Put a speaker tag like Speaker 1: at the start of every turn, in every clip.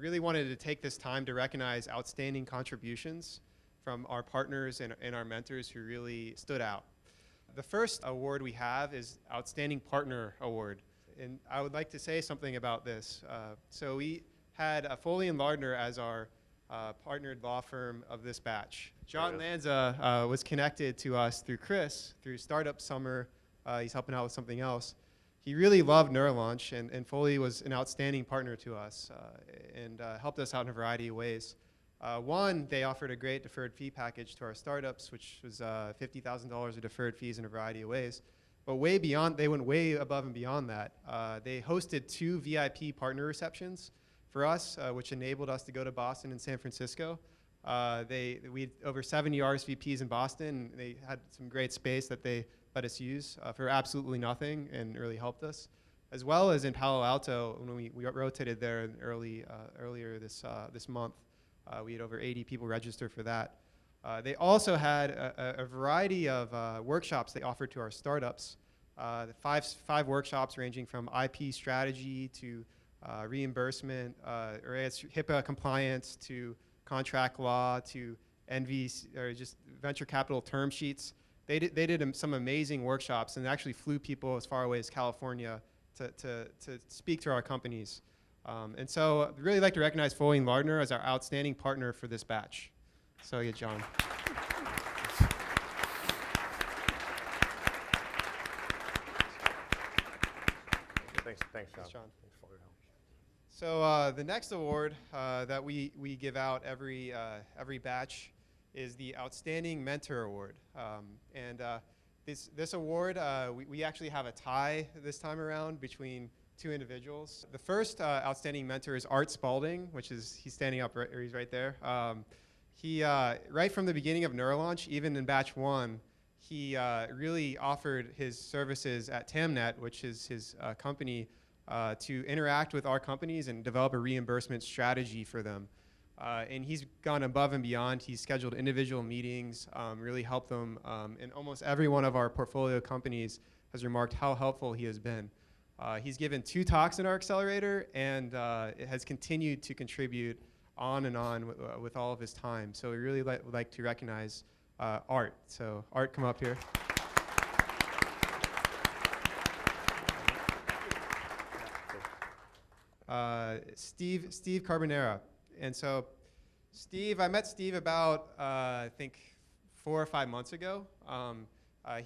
Speaker 1: really wanted to take this time to recognize outstanding contributions from our partners and our mentors who really stood out. The first award we have is Outstanding Partner Award. And I would like to say something about this. So we had Foley & Lardner as our partnered law firm of this batch. John Lanza was connected to us through Chris, through Startup Summer. He's helping out with something else. He really loved NeuroLaunch, and Foley was an outstanding partner to us and helped us out in a variety of ways. One, they offered a great deferred fee package to our startups, which was $50,000 of deferred fees in a variety of ways. But way beyond, they went way above and beyond that. They hosted 2 VIP partner receptions for us, which enabled us to go to Boston and San Francisco. We had over 70 RSVPs in Boston. They had some great space that they let us use for absolutely nothing and really helped us. As well as in Palo Alto, when we rotated there earlier this month. We had over 80 people register for that. They also had a variety of workshops they offered to our startups. Five workshops ranging from IP strategy to reimbursement, or HIPAA compliance to contract law to or just venture capital term sheets. They did some amazing workshops and actually flew people as far away as California to speak to our companies. And so I'd really like to recognize Foley & Lardner as our outstanding partner for this batch. So yeah, John.
Speaker 2: Thanks, John.
Speaker 1: Thanks for your help. So the next award that we give out every batch is the Outstanding Mentor Award. This award, we actually have a tie this time around between 2 individuals. The first outstanding mentor is Art Spalding, he's standing up, he's right there. He, right from the beginning of NeuroLaunch, even in batch 1, he really offered his services at Tamnet, which is his company, to interact with our companies and develop a reimbursement strategy for them. And he's gone above and beyond. He's scheduled individual meetings, really helped them. And almost every one of our portfolio companies has remarked how helpful he has been. He's given 2 talks in our accelerator and it has continued to contribute on and on with all of his time. So we really would like to recognize Art. So Art, come up here. Steve Carbonera. And so Steve, I met Steve about, I think, 4 or 5 months ago.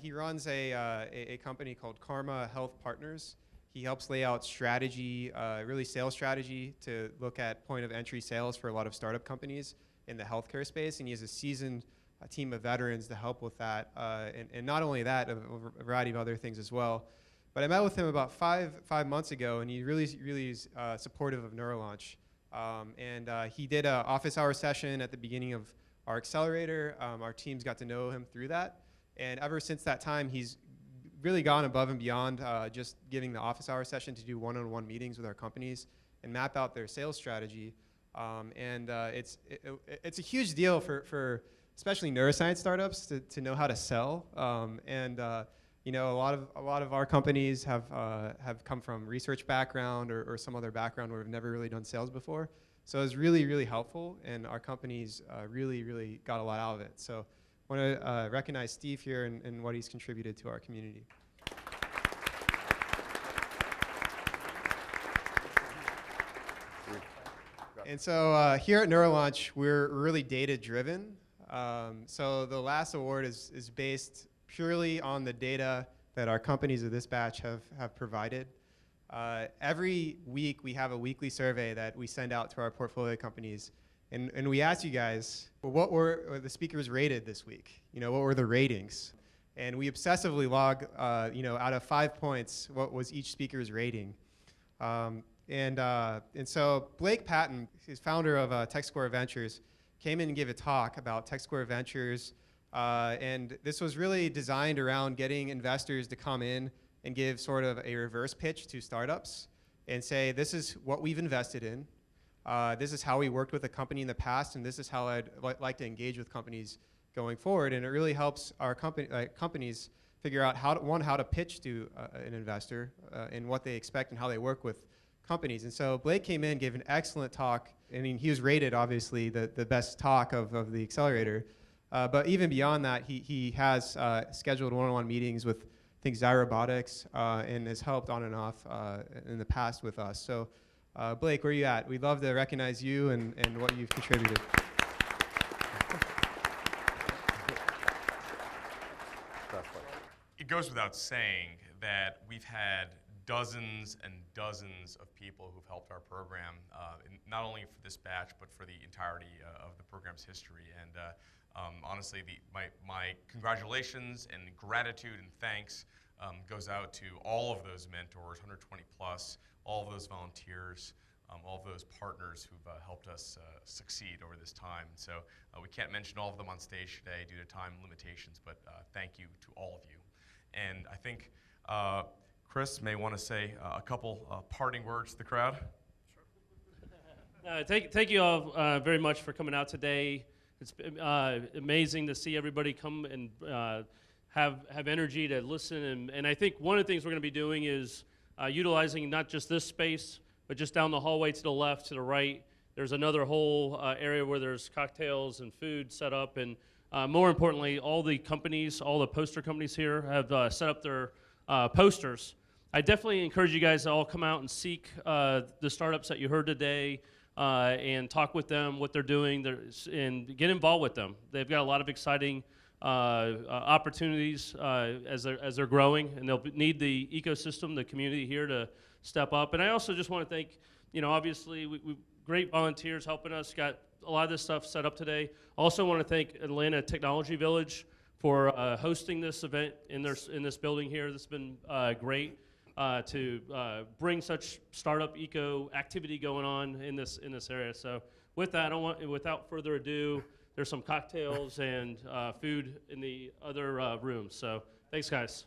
Speaker 1: He runs a company called Karma Health Partners. He helps lay out strategy, really sales strategy to look at point of entry sales for a lot of startup companies in the healthcare space. And he has a seasoned team of veterans to help with that. And not only that, a variety of other things as well. But I met with him about five months ago, and he really is supportive of NeuroLaunch. He did an office hour session at the beginning of our accelerator. Our teams got to know him through that. And ever since that time, he's really gone above and beyond just giving the office hour session to do one-on-one meetings with our companies and map out their sales strategy. It's a huge deal for especially neuroscience startups to know how to sell. You know, a lot of our companies have come from research background or some other background where we've never really done sales before. So it's really, really helpful, and our companies really got a lot out of it. So I want to recognize Steve here and what he's contributed to our community. And so here at NeuroLaunch, we're really data-driven. So the last award is based purely on the data that our companies of this batch have provided. Every week, we have a weekly survey that we send out to our portfolio companies. And we asked you guys, well, what were the speakers rated this week? You know, what were the ratings? And we obsessively log, you know, out of 5 points, what was each speaker's rating? And so Blake Patton, who's founder of TechSquare Ventures, came in and gave a talk about TechSquare Ventures. And this was really designed around getting investors to come in and give sort of a reverse pitch to startups and say, this is what we've invested in. This is how we worked with a company in the past, and this is how I'd like to engage with companies going forward. And it really helps our companies figure out how to pitch to an investor and what they expect and how they work with companies. And so Blake came in, gave an excellent talk I mean, he was rated, obviously, the best talk of the accelerator. But even beyond that, he has scheduled one-on-one meetings with, I think, Zy Robotics, and has helped on and off in the past with us. So, Blake, where are you at? We'd love to recognize you and what you've contributed.
Speaker 3: It goes without saying that we've had dozens and dozens of people who've helped our program, not only for this batch, but for the entirety of the program's history. And honestly, my congratulations and gratitude and thanks goes out to all of those mentors, 120 plus, all of those volunteers, all of those partners who've helped us succeed over this time. So we can't mention all of them on stage today due to time limitations, but thank you to all of you. And I think Chris may want to say a couple parting words to the crowd.
Speaker 4: Sure. Thank you all very much for coming out today. It's amazing to see everybody come and have energy to listen. And I think one of the things we're going to be doing is utilizing not just this space, but just down the hallway to the left, to the right. There's another whole area where there's cocktails and food set up. And more importantly, all the companies, all the poster companies here have set up their posters. I definitely encourage you guys to all come out and seek the startups that you heard today and talk with them, what they're doing, and get involved with them. They've got a lot of exciting opportunities as they're growing, and they'll need the ecosystem, the community here to step up. And I also just want to thank, obviously, we great volunteers helping us, got a lot of this stuff set up today. Also want to thank Atlanta Technology Village for hosting this event in this building here. This has been great to bring such startup eco activity going on in this area. So with that, without further ado, there's some cocktails and food in the other rooms. So thanks, guys.